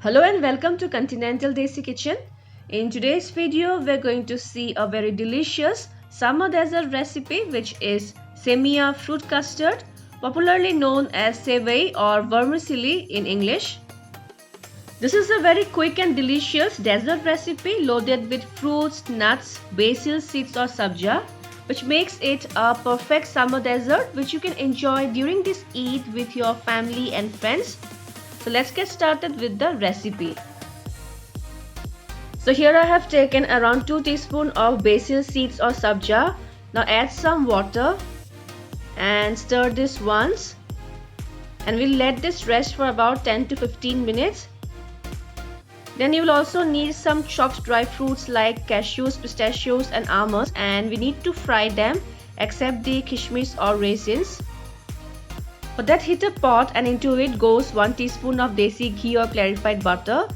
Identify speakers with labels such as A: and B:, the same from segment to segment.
A: Hello and welcome to Continental Desi Kitchen. In today's video, we're going to see a very delicious summer dessert recipe which is Semiya Fruit Custard, popularly known as Sevai or Vermicelli in English. This is a very quick and delicious dessert recipe loaded with fruits, nuts, basil seeds or sabja, which makes it a perfect summer dessert which you can enjoy during this Eid with your family and friends. So let's get started with the recipe. So here I have taken around 2 teaspoons of basil seeds or sabja. Now add some water and stir this once, and we'll let this rest for about 10 to 15 minutes. Then you will also need some chopped dry fruits like cashews, pistachios and almonds, and we need to fry them except the kismis or raisins. For that, heat a pot and into it goes 1 teaspoon of Desi ghee or clarified butter.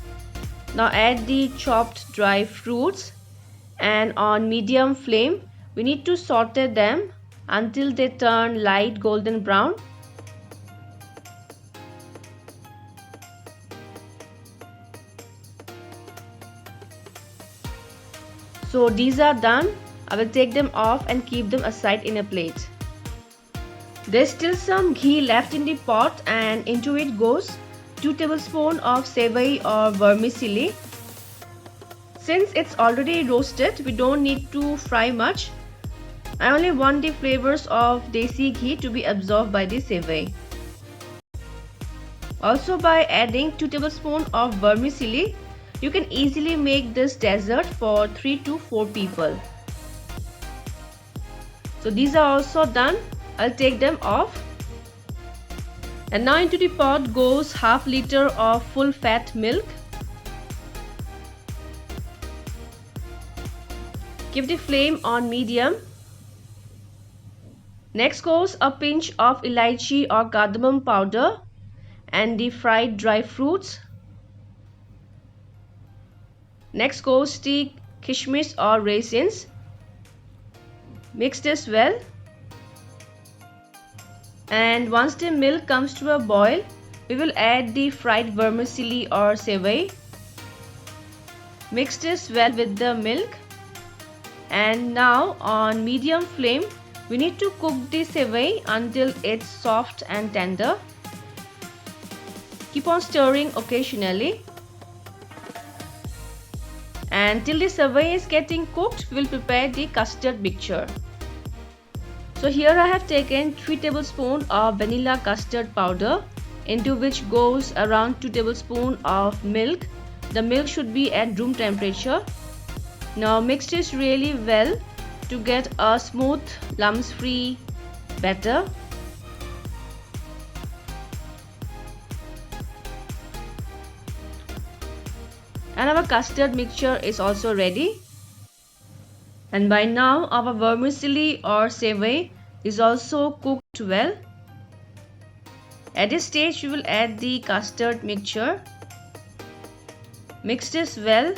A: Now add the chopped dry fruits, and on medium flame we need to saute them until they turn light golden brown. So these are done. I will take them off and keep them aside in a plate. There's still some ghee left in the pot, and into it goes 2 tablespoons of Sevai or vermicelli. Since it's already roasted, we don't need to fry much. I only want the flavors of Desi ghee to be absorbed by the Sevai. Also, by adding 2 tablespoons of vermicelli, you can easily make this dessert for 3 to 4 people. So these are also done. I'll take them off. And now into the pot goes half liter of full fat milk. Keep the flame on medium. Next goes a pinch of Elaichi or Cardamom powder and the fried dry fruits. Next goes the Kismis or raisins. Mix this well. And once the milk comes to a boil, we will add the fried vermicelli or sevai. Mix this well with the milk. And now on medium flame, we need to cook the sevai until it's soft and tender. Keep on stirring occasionally. And till the sevai is getting cooked, we will prepare the custard mixture. So here I have taken 3 tablespoons of vanilla custard powder, into which goes around 2 tablespoons of milk. The milk should be at room temperature. Now mix this really well to get a smooth, lumps-free batter. And our custard mixture is also ready. And by now our vermicelli or sevai is also cooked well. At this stage we will add the custard mixture. Mix this well.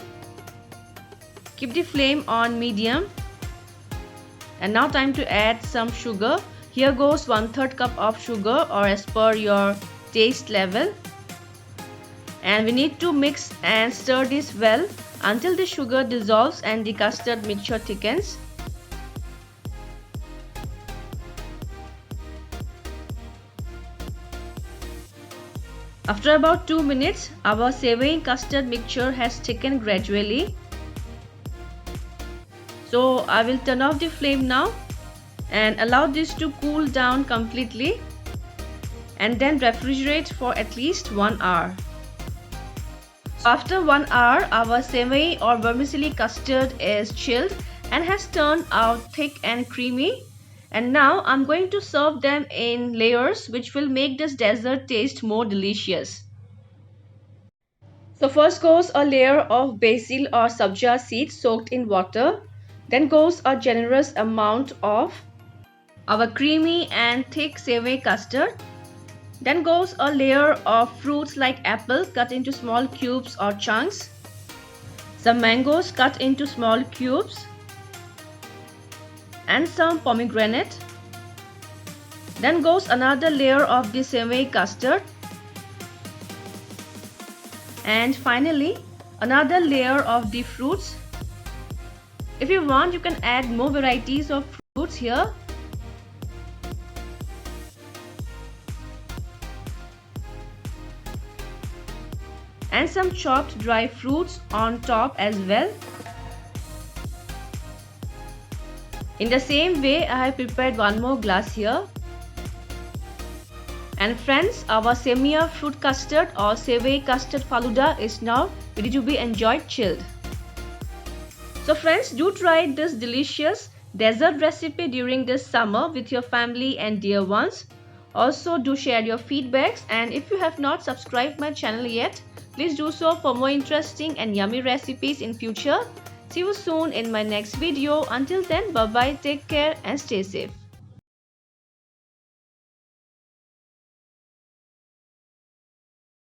A: Keep the flame on medium. And now time to add some sugar. Here goes 1/3 cup of sugar, or as per your taste level. And we need to mix and stir this well until the sugar dissolves and the custard mixture thickens. After about 2 minutes, our Sevai custard mixture has thickened gradually. So I will turn off the flame now and allow this to cool down completely, and then refrigerate for at least 1 hour. After 1 hour, our sevai or vermicelli custard is chilled and has turned out thick and creamy. And now I'm going to serve them in layers, which will make this dessert taste more delicious. So first goes a layer of basil or sabja seeds soaked in water. Then goes a generous amount of our creamy and thick sevai custard. Then goes a layer of fruits like apple cut into small cubes or chunks, some mangoes cut into small cubes, and some pomegranate. Then goes another layer of the Sevai custard, And finally, another layer of the fruits. If you want, you can add more varieties of fruits here. And some chopped dry fruits on top as well. In the same way, I have prepared one more glass here. And friends, our Semiya Fruit Custard or Sevai Custard Falooda is now ready to be enjoyed chilled. So friends, do try this delicious dessert recipe during this summer with your family and dear ones. Also do share your feedbacks, and if you have not subscribed my channel yet, please do so for more interesting and yummy recipes in future. See you soon in my next video. Until then, bye bye, take care and stay safe.